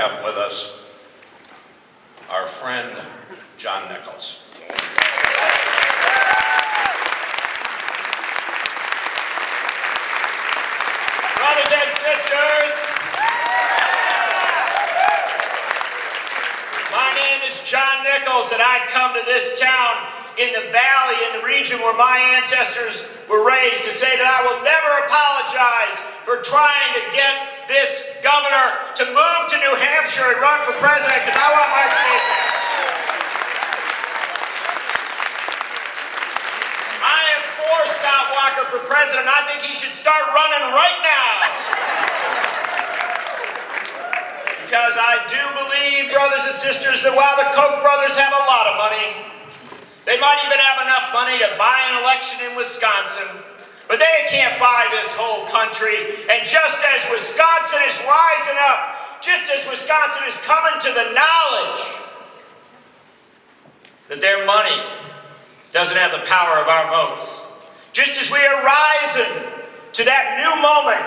have with us our friend, John Nichols. Brothers and sisters, my name is John Nichols, and I come to this town in the valley, in the region where my ancestors were raised, to say that I will never apologize for trying to get this governor to move to New Hampshire and run for president, because I want my state back. I am for Scott Walker for president. I think he should start running right now. Because I do believe, brothers and sisters, that while the Koch brothers have a lot of money, they might even have enough money to buy an election in Wisconsin, but they can't buy this whole country. And just as Wisconsin is rising up, just as Wisconsin is coming to the knowledge that their money doesn't have the power of our votes, just as we are rising to that new moment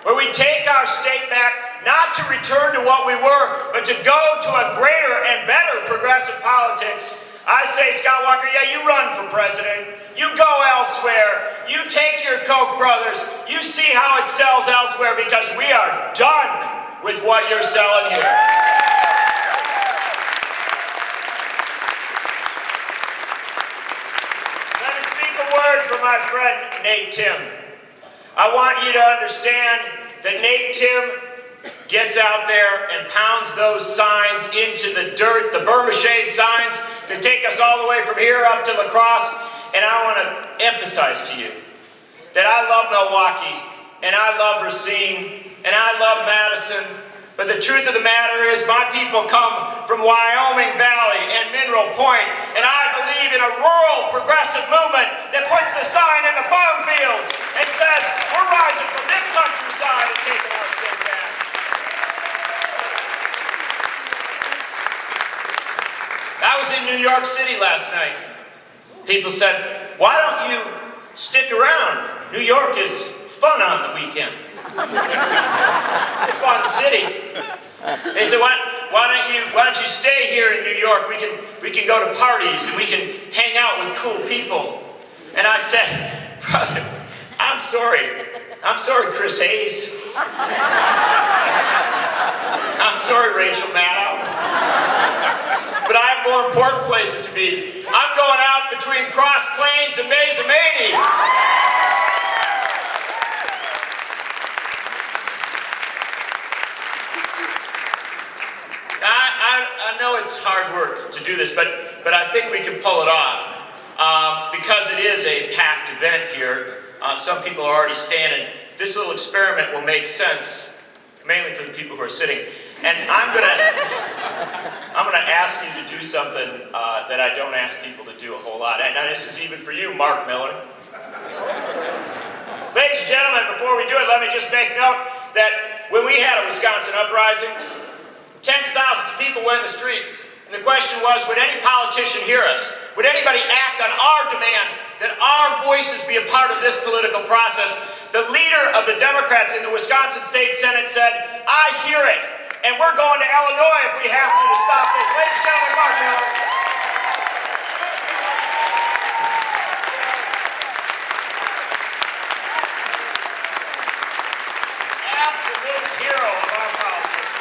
where we take our state back, not to return to what we were, but to go to a greater and better progressive politics, I say, Scott Walker, yeah, you run for president. You go elsewhere. You take your Koch brothers. You see how it sells elsewhere, because we are done with what you're selling here. Let me speak a word for my friend Nate Tim. I want you to understand that Nate Tim gets out there and pounds those signs into the dirt, the Burma-shave signs that take us all the way from here up to La Crosse. And I want to emphasize to you that I love Milwaukee, and I love Racine, and I love Madison. But the truth of the matter is, my people come from Wyoming Valley and Mineral Point, and I believe in a rural progressive movement that puts the sign in the farm fields and says, we're rising from this countryside and taking our state back. I was in New York City last night. People said, why don't you stick around? New York is fun on the weekend. It's a fun city. They said, why don't you stay here in New York? We can go to parties and we can hang out with cool people. And I said, brother, I'm sorry. I'm sorry, Chris Hayes. I'm sorry, Rachel Maddow. But I have more important places to be. I'm going out between Cross Plains and Mazamani. I know it's hard work to do this, but I think we can pull it off. Because it is a packed event here, some people are already standing. This little experiment will make sense, mainly for the people who are sitting. And I'm gonna ask you to do something that I don't ask people to do a whole lot. And this is even for you, Mark Miller. Ladies and gentlemen, before we do it, let me just make note that when we had a Wisconsin uprising, tens of thousands of people were in the streets. And the question was, would any politician hear us? Would anybody act on our demand that our voices be a part of this political process? The leader of the Democrats in the Wisconsin State Senate said, I hear it. And we're going to Illinois if we have to stop this. Ladies and gentlemen, Mark Miller. Absolute hero of our politics.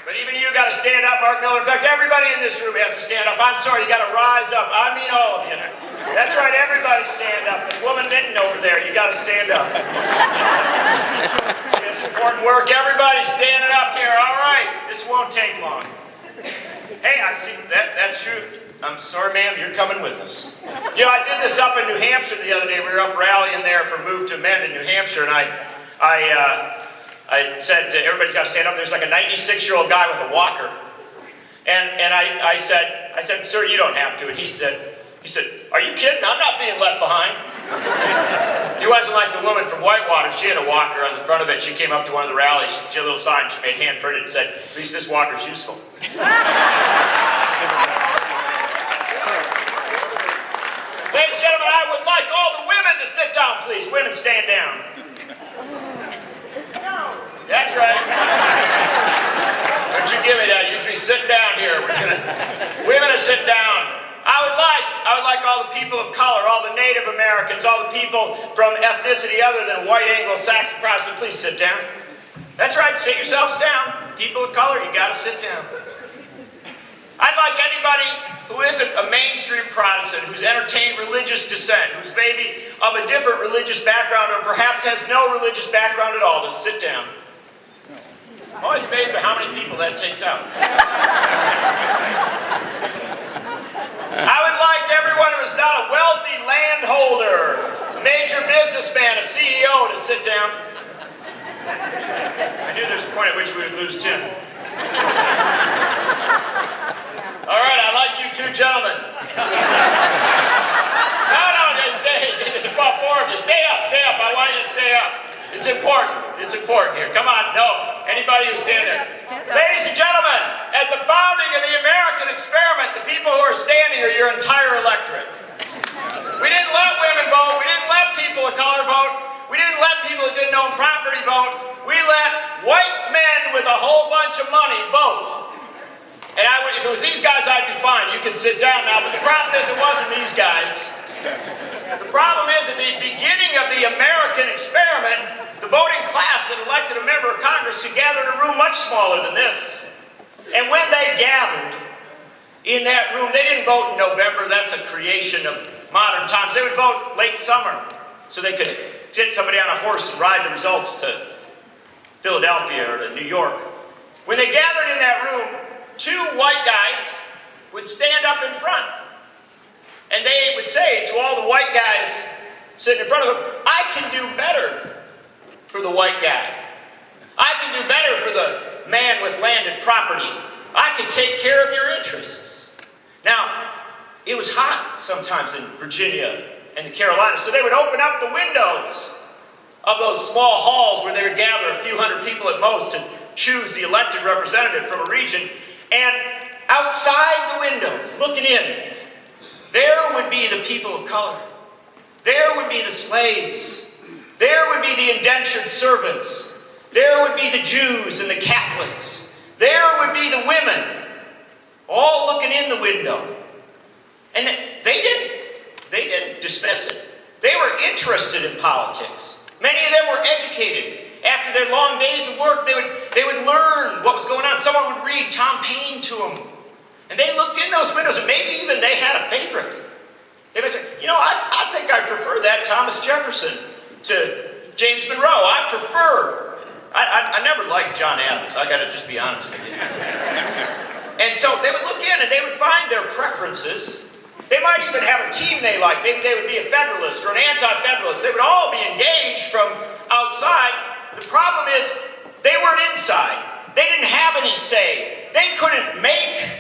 But even you got to stand up, Mark Miller. In fact, everybody in this room has to stand up. I'm sorry, you got to rise up. I mean all of you. That's right, everybody stand up. The woman knitting over there, you got to stand up. It's important work. Everybody standing up here. All right, this won't take long. Hey, I see that's true. I'm sorry, ma'am, you're coming with us. You know, I did this up in New Hampshire the other day. We were up rallying there for Move to Amend in New Hampshire, and I said, everybody's got to stand up. There's like a 96-year-old guy with a walker. And I said, sir, you don't have to. And he said, are you kidding? I'm not being left behind. He wasn't like the woman from Whitewater. She had a walker on the front of it. She came up to one of the rallies. She had a little sign she made hand-printed and said, at least this walker's useful. Ladies and gentlemen, I would like all the women to sit down, please. Women, stand down. sitting down here. We're gonna sit down. I would like all the people of color, all the Native Americans, all the people from ethnicity other than white Anglo-Saxon Protestant, please sit down. That's right, sit yourselves down. People of color, you gotta sit down. I'd like anybody who isn't a mainstream Protestant, who's entertained religious dissent, who's maybe of a different religious background or perhaps has no religious background at all, to sit down. I'm always amazed by how many people that takes out. I would like everyone who is not a wealthy landholder, a major businessman, a CEO, to sit down. I knew there's a point at which we would lose Tim. All right, I like you two gentlemen. No, just stay. There's about four of you. Stay up. I want you to stay up. It's important here. Come on, no. Anybody who stand there. Ladies and gentlemen, at the founding of the American experiment, the people who are standing are your entire electorate. We didn't let women vote. We didn't let people of color vote. We didn't let people who didn't own property vote. We let white men with a whole bunch of money vote. And if it was these guys, I'd be fine. You can sit down now. But the problem is, it wasn't these guys. The problem is, at the beginning of the American experiment, the voting class that elected a member of Congress could gather in a room much smaller than this. And when they gathered in that room, they didn't vote in November. That's a creation of modern times. They would vote late summer so they could sit somebody on a horse and ride the results to Philadelphia or to New York. When they gathered in that room, two white guys would stand up in front. And they would say to all the white guys sitting in front of them, I can do better for the white guy. I can do better for the man with landed property. I can take care of your interests. Now, it was hot sometimes in Virginia and the Carolinas, so they would open up the windows of those small halls where they would gather a few hundred people at most to choose the elected representative from a region. And outside the windows, looking in, there would be the people of color. There would be the slaves. There would be the indentured servants. There would be the Jews and the Catholics. There would be the women, all looking in the window. And they didn't dismiss it. They were interested in politics. Many of them were educated. After their long days of work, they would learn what was going on. Someone would read Tom Paine to them. And they looked in those windows, and maybe even they had a favorite. They would say, I think I prefer that Thomas Jefferson to James Monroe. I never liked John Adams. I got to just be honest with you. And so they would look in, and they would find their preferences. They might even have a team they liked. Maybe they would be a Federalist or an anti-Federalist. They would all be engaged from outside. The problem is, they weren't inside. They didn't have any say. They couldn't make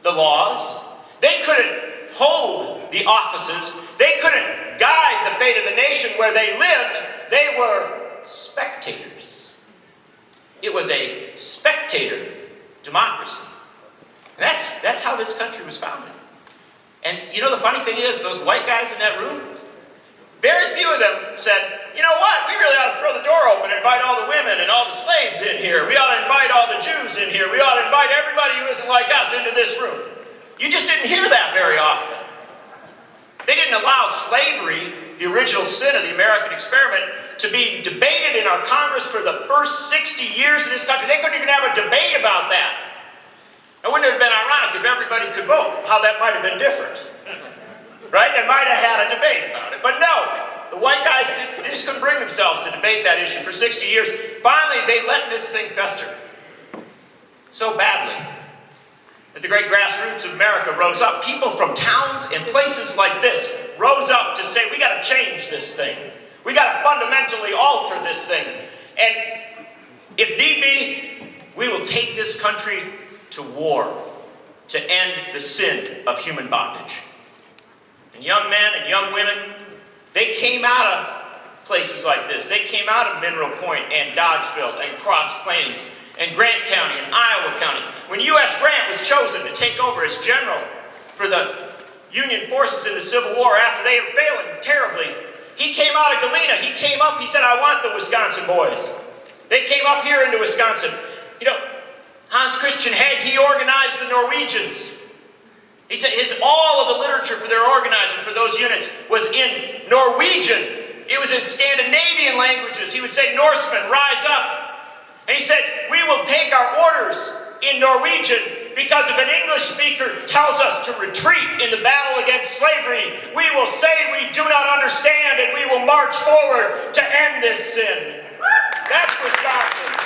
the laws. They couldn't hold the offices. They couldn't guide the fate of the nation where they lived. They were spectators. It was a spectator democracy. And that's how this country was founded. And the funny thing is, those white guys in that room, very few of them said, you know what, we really ought to throw the door open and invite all the women and all the slaves in here. We ought to invite all the Jews in here. We ought to invite everybody who isn't like us into this room. You just didn't hear that very often. They didn't allow slavery, the original sin of the American experiment, to be debated in our Congress for the first 60 years of this country. They couldn't even have a debate about that. Now, wouldn't it have been ironic if everybody could vote? How that might have been different. Right? They might have had a debate about it. But no, the white guys they just couldn't bring themselves to debate that issue for 60 years. Finally, they let this thing fester so badly that the great grassroots of America rose up. People from towns and places like this rose up to say, we got to change this thing. We got to fundamentally alter this thing. And if need be, we will take this country to war to end the sin of human bondage. And young men and young women, they came out of places like this. They came out of Mineral Point and Dodgeville and Cross Plains and Grant County and Iowa County. When U.S. Grant was chosen to take over as general for the Union forces in the Civil War after they were failing terribly, he came out of Galena. He came up, he said, I want the Wisconsin boys. They came up here into Wisconsin. Hans Christian Heg, he organized the Norwegians. All of the literature for their organizing for those units was in Norwegian. It was in Scandinavian languages. He would say, Norsemen, rise up. And he said, we will take our orders in Norwegian because if an English speaker tells us to retreat in the battle against slavery, we will say we do not understand and we will march forward to end this sin. That's Wisconsin.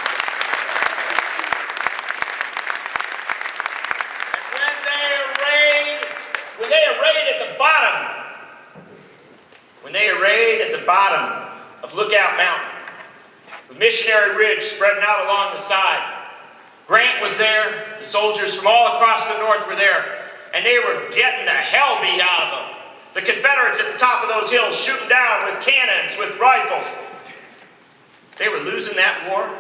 When they arrayed at the bottom of Lookout Mountain, with Missionary Ridge spreading out along the side, Grant was there, the soldiers from all across the north were there, and they were getting the hell beat out of them. The Confederates at the top of those hills shooting down with cannons, with rifles. They were losing that war.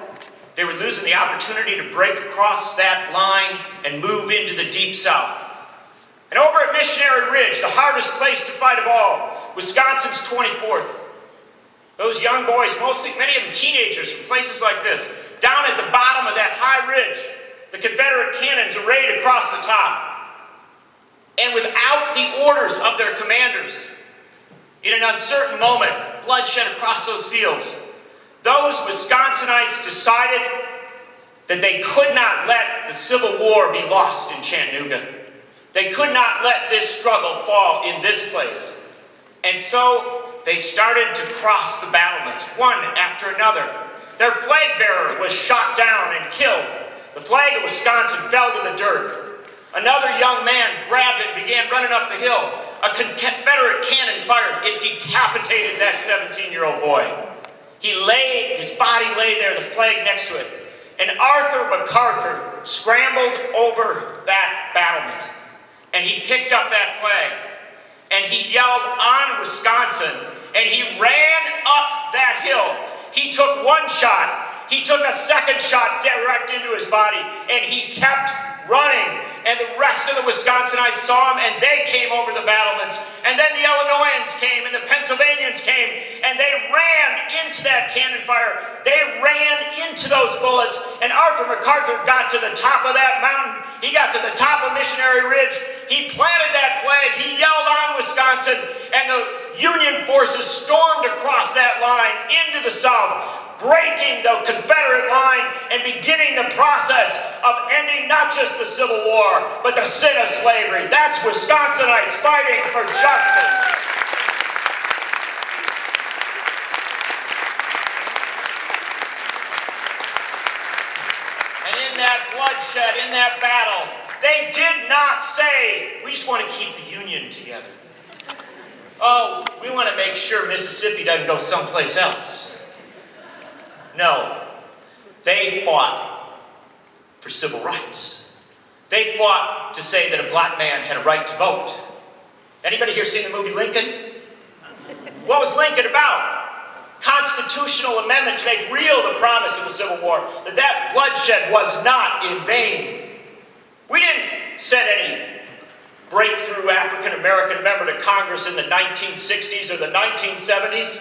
They were losing the opportunity to break across that line and move into the Deep South. And over at Missionary Ridge, the hardest place to fight of all, Wisconsin's 24th. Those young boys, many of them teenagers from places like this, down at the bottom of that high ridge, the Confederate cannons arrayed across the top. And without the orders of their commanders, in an uncertain moment, bloodshed across those fields, those Wisconsinites decided that they could not let the Civil War be lost in Chattanooga. They could not let this struggle fall in this place. And so they started to cross the battlements, one after another. Their flag bearer was shot down and killed. The flag of Wisconsin fell to the dirt. Another young man grabbed it and began running up the hill. A Confederate cannon fired. It decapitated that 17-year-old boy. His body lay there, the flag next to it. And Arthur MacArthur scrambled over that battlement. And he picked up that flag, and he yelled, "On Wisconsin," and he ran up that hill. He took one shot, he took a second shot direct into his body, and he kept running. And the rest of the Wisconsinites saw him, and they came over the battlements. And then the Illinoisans came, and the Pennsylvanians came, and they ran into that cannon fire. They ran into those bullets, and Arthur MacArthur got to the top of that mountain. He got to the top of Missionary Ridge. He planted that flag. He yelled, "On Wisconsin," and the Union forces stormed across that line into the South, breaking the Confederate line and beginning the process of ending not just the Civil War, but the sin of slavery. That's Wisconsinites fighting for justice. And in that bloodshed, in that battle, they did not say, "We just want to keep the Union together. Oh, we want to make sure Mississippi doesn't go someplace else." No, they fought for civil rights. They fought to say that a black man had a right to vote. Anybody here seen the movie Lincoln? What was Lincoln about? Constitutional amendment to make real the promise of the Civil War, that bloodshed was not in vain. We didn't send any breakthrough African-American member to Congress in the 1960s or the 1970s.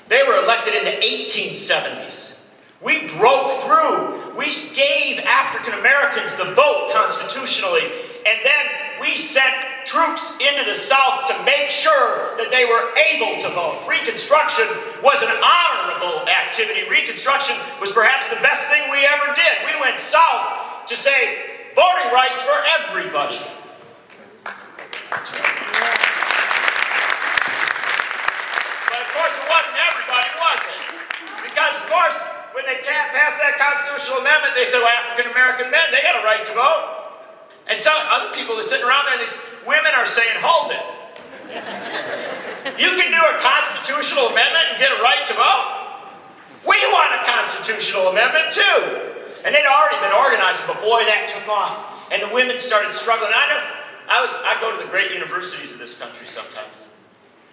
They were elected in the 1870s. We broke through. We gave African-Americans the vote constitutionally, and then we sent troops into the South to make sure that they were able to vote. Reconstruction was an honorable activity. Reconstruction was perhaps the best thing we ever did. We went south to say voting rights for everybody. That's right. But of course it wasn't everybody, was it? Because of course, when they passed that constitutional amendment, they said, well, African-American men, they got a right to vote. And so other people are sitting around there, and these women are saying, hold it. You can do a constitutional amendment and get a right to vote? We want a constitutional amendment too. And they'd already been organizing, but boy, that took off. And the women started struggling. I go to the great universities of this country sometimes.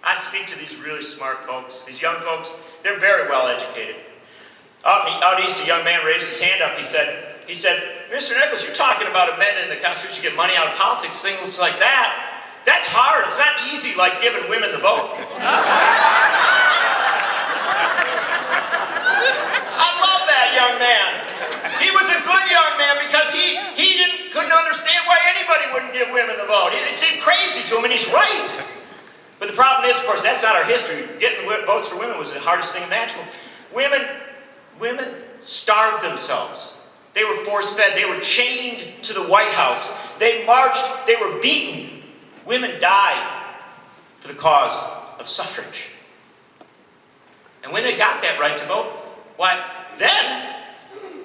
I speak to these really smart folks, these young folks. They're very well educated. Out east, a young man raised his hand up. He said, Mr. Nichols, you're talking about amending the Constitution to get money out of politics, things like that. That's hard. It's not easy like giving women the vote. I love that young man. He was a good young man because he It seemed crazy to him, and he's right. But the problem is, of course, that's not our history. Getting the votes for women was the hardest thing imaginable. Women starved themselves. They were force-fed. They were chained to the White House. They marched. They were beaten. Women died for the cause of suffrage. And when they got that right to vote, why, then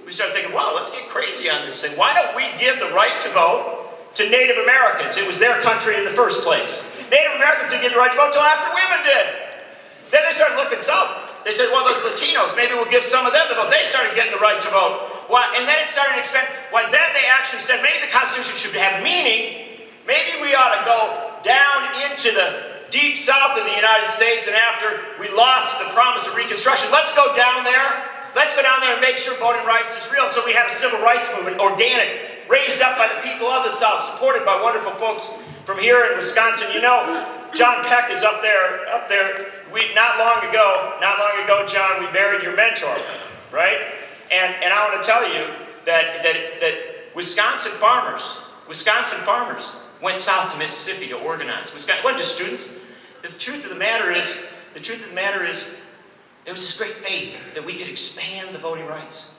we started thinking, wow, let's get crazy on this thing. Why don't we give the right to vote to Native Americans? It was their country in the first place. Native Americans didn't get the right to vote until after women did. Then they started looking south. They said, well, those Latinos, maybe we'll give some of them the vote. They started getting the right to vote. Why? And then it started to expand. Why, then they actually said, maybe the Constitution should have meaning. Maybe we ought to go down into the deep south of the United States, and after we lost the promise of Reconstruction, let's go down there. Let's go down there and make sure voting rights is real. And so we had a civil rights movement, organic, raised up by the people of the South, supported by wonderful folks from here in Wisconsin. You know, John Peck is up there. Not long ago, John, we buried your mentor, right? And I want to tell you that Wisconsin farmers went south to Mississippi to organize. It wasn't just students. The truth of the matter is, there was this great faith that we could expand the voting rights.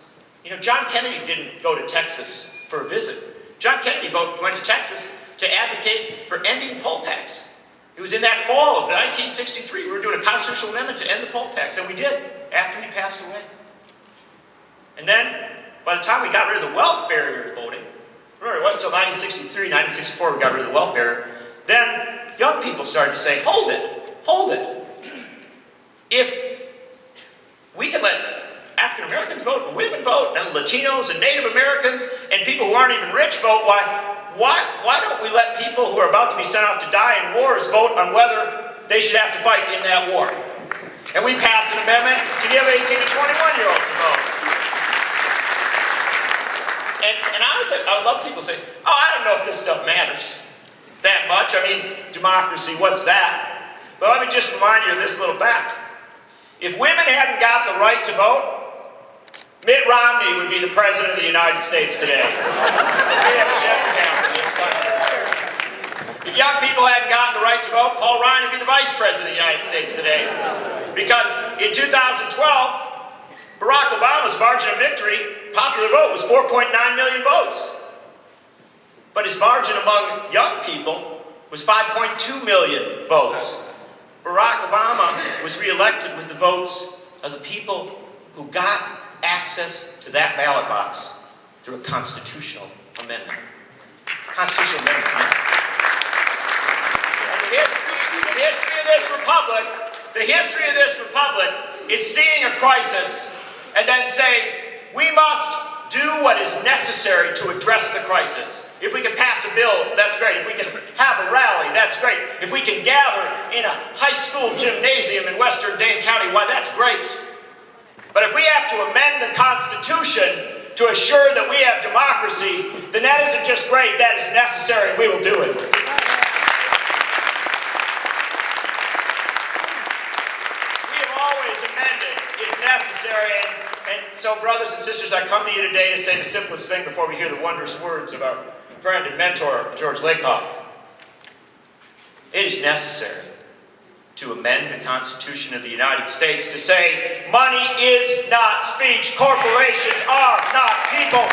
You know, John Kennedy didn't go to Texas for a visit. John Kennedy went to Texas to advocate for ending the poll tax. It was in that fall of 1963. We were doing a constitutional amendment to end the poll tax, and we did, after he passed away. And then, by the time we got rid of the wealth barrier to voting, remember, it wasn't until 1963, 1964 we got rid of the wealth barrier, then young people started to say, hold it. If we can let African Americans vote, and women vote, and Latinos and Native Americans, and people who aren't even rich vote, why don't we let people who are about to be sent off to die in wars vote on whether they should have to fight in that war? And we passed an amendment to give 18 to 21-year-olds a vote. And I love people say, oh, I don't know if this stuff matters that much. I mean, democracy, what's that? But let me just remind you of this little fact. If women hadn't got the right to vote, Mitt Romney would be the President of the United States today. We have a gender gap in this country. If young people hadn't gotten the right to vote, Paul Ryan would be the Vice President of the United States today. Because in 2012, Barack Obama's margin of victory, popular vote, was 4.9 million votes. But his margin among young people was 5.2 million votes. Barack Obama was reelected with the votes of the people who got access to that ballot box through a constitutional amendment. Constitutional amendment. And the history of this republic is seeing a crisis and then saying, we must do what is necessary to address the crisis. If we can pass a bill, that's great. If we can have a rally, that's great. If we can gather in a high school gymnasium in western Dane County, why, that's great. But if we have to amend the Constitution to assure that we have democracy, then that isn't just great, that is necessary, and we will do it. We have always amended if necessary, and so, brothers and sisters, I come to you today to say the simplest thing before we hear the wondrous words of our friend and mentor, George Lakoff. It is necessary to amend the Constitution of the United States to say, money is not speech, corporations are not people.